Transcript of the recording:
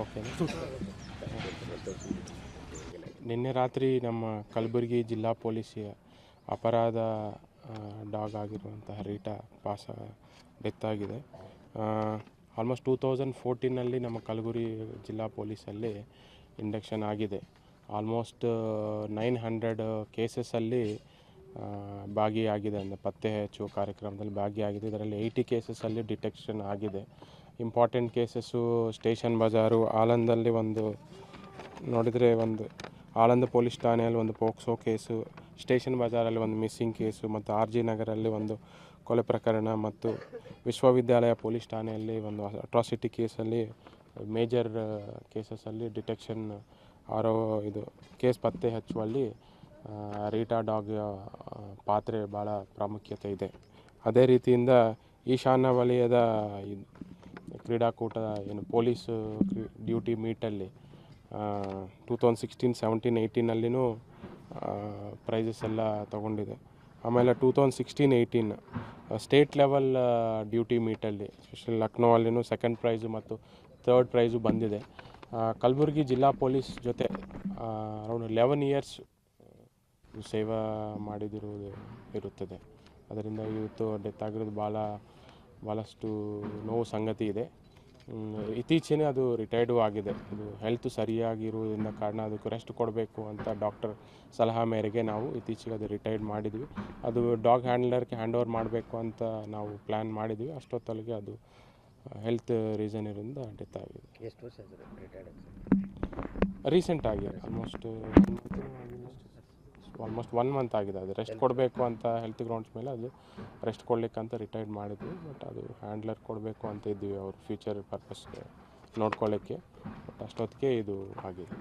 ಓಕೆನಾ. ನಿನ್ನೆ ರಾತ್ರಿ ನಮ್ಮ ಕಲಬುರಗಿ ಜಿಲ್ಲಾ ಪೊಲೀಸ್ ಅಪರಾಧ ಡಾಗ್ ಆಗಿರುವಂತಹ ರೀಟಾ ಪಾಸ ಡೆತ್ ಆಗಿದೆ. ಆಲ್ಮೋಸ್ಟ್ 2014 ನಮ್ಮ ಕಲಬುರಗಿ ಜಿಲ್ಲಾ ಪೊಲೀಸಲ್ಲಿ ಇಂಡಕ್ಷನ್ ಆಗಿದೆ. ಆಲ್ಮೋಸ್ಟ್ 900 ಕೇಸಸಲ್ಲಿ ಭಾಗಿಯಾಗಿದೆ, ಅಂದರೆ ಪತ್ತೆ ಹಚ್ಚುವ ಕಾರ್ಯಕ್ರಮದಲ್ಲಿ ಭಾಗಿಯಾಗಿದೆ. ಇದರಲ್ಲಿ 80 ಕೇಸಸಲ್ಲಿ ಡಿಟೆಕ್ಷನ್ ಆಗಿದೆ. ಇಂಪಾರ್ಟೆಂಟ್ ಕೇಸಸ್ಸು ಸ್ಟೇಷನ್ ಬಜಾರು ಆಳಂದಲ್ಲಿ ಒಂದು ನೋಡಿದರೆ, ಒಂದು ಆಳಂದ ಪೊಲೀಸ್ ಠಾಣೆಯಲ್ಲಿ ಒಂದು ಪೋಕ್ಸೋ ಕೇಸು, ಸ್ಟೇಷನ್ ಬಜಾರಲ್ಲಿ ಒಂದು ಮಿಸ್ಸಿಂಗ್ ಕೇಸು, ಮತ್ತು RG ನಗರಲ್ಲಿ ಒಂದು ಕೊಲೆ ಪ್ರಕರಣ, ಮತ್ತು ವಿಶ್ವವಿದ್ಯಾಲಯ ಪೊಲೀಸ್ ಠಾಣೆಯಲ್ಲಿ ಒಂದು ಅಟ್ರಾಸಿಟಿ ಕೇಸಲ್ಲಿ ಮೇಜರ್ ಕೇಸಸಲ್ಲಿ ಡಿಟೆಕ್ಷನ್ ಇದು ಕೇಸ್ ಪತ್ತೆ ಹಚ್ಚುವಲ್ಲಿ ರೀಟಾ ಡಾಗ್ ಪಾತ್ರೆ ಭಾಳ ಪ್ರಾಮುಖ್ಯತೆ ಇದೆ. ಅದೇ ರೀತಿಯಿಂದ ಈಶಾನ್ಯ ವಲಯದ ಕ್ರೀಡಾಕೂಟ ಏನು ಪೊಲೀಸು ಡ್ಯೂಟಿ ಮೀಟಲ್ಲಿ 2016, 17, 18ನಲ್ಲಿನೂ ಪ್ರೈಸಸ್ ಎಲ್ಲ ತೊಗೊಂಡಿದೆ. ಆಮೇಲೆ 2016, 18 ಸ್ಟೇಟ್ ಲೆವೆಲ್ ಡ್ಯೂಟಿ ಮೀಟಲ್ಲಿ ಎಸ್ಪೆಷಲಿ ಲಕ್ನೋ ಅಲ್ಲಿನೂ ಸೆಕೆಂಡ್ ಪ್ರೈಸು ಮತ್ತು ಥರ್ಡ್ ಪ್ರೈಸು ಬಂದಿದೆ. ಕಲಬುರಗಿ ಜಿಲ್ಲಾ ಪೊಲೀಸ್ ಜೊತೆ ಅರೌಂಡ್ 11 ಇಯರ್ಸ್ ಸೇವೆ ಮಾಡಿದಿರುವುದು ಇರುತ್ತದೆ. ಅದರಿಂದ ಇವತ್ತು ಡೆತ್ ಆಗಿರೋದು ಭಾಳಷ್ಟು ನೋವು ಸಂಗತಿ ಇದೆ. ಇತ್ತೀಚೆಗೆ ಅದು ರಿಟೈರ್ಡು ಆಗಿದೆ. ಅದು ಹೆಲ್ತ್ ಸರಿಯಾಗಿರುವುದರಿಂದ ಕಾರಣ ಅದಕ್ಕೆ ರೆಸ್ಟ್ ಕೊಡಬೇಕು ಅಂತ ಡಾಕ್ಟರ್ ಸಲಹೆ ಮೇರೆಗೆ ನಾವು ಇತ್ತೀಚೆಗೆ ಅದು ರಿಟೈರ್ಡ್ ಮಾಡಿದ್ವಿ. ಅದು ಡಾಗ್ ಹ್ಯಾಂಡ್ಲರ್ಗೆ ಹ್ಯಾಂಡ್ ಓವರ್ ಮಾಡಬೇಕು ಅಂತ ನಾವು ಪ್ಲ್ಯಾನ್ ಮಾಡಿದ್ವಿ. ಅಷ್ಟೊತ್ತಲ್ಲಿಗೆ ಅದು ಹೆಲ್ತ್ ರೀಸನ್ ಇರೋದ್ರಿಂದ ಡೆತ್ ಆಗಿದೆ. ಎಷ್ಟು ವರ್ಷ ರಿಟೈರ್ಡ್ ಆಗಿ? ರೀಸೆಂಟಾಗಿ ಆಲ್ಮೋಸ್ಟ್ 1 ಮಂತ್ ಆಗಿದೆ. ಅದು ರೆಸ್ಟ್ ಕೊಡಬೇಕು ಅಂತ ಹೆಲ್ತ್ ಗ್ರೌಂಡ್ಸ್ ಮೇಲೆ ಅದು ರೆಸ್ಟ್ ಕೊಡಲಿಕ್ಕಂತ ರಿಟೈರ್ಡ್ ಮಾಡಿದ್ವಿ. ಬಟ್ ಅದು ಹ್ಯಾಂಡ್ಲರ್ ಕೊಡಬೇಕು ಅಂತ ಇದ್ವಿ ಅವ್ರ ಫ್ಯೂಚರ್ ಪರ್ಪಸ್ಗೆ ನೋಡ್ಕೊಳ್ಳೋಕ್ಕೆ. ಬಟ್ ಅಷ್ಟೊತ್ತಿಗೆ ಇದು ಆಗಿದೆ.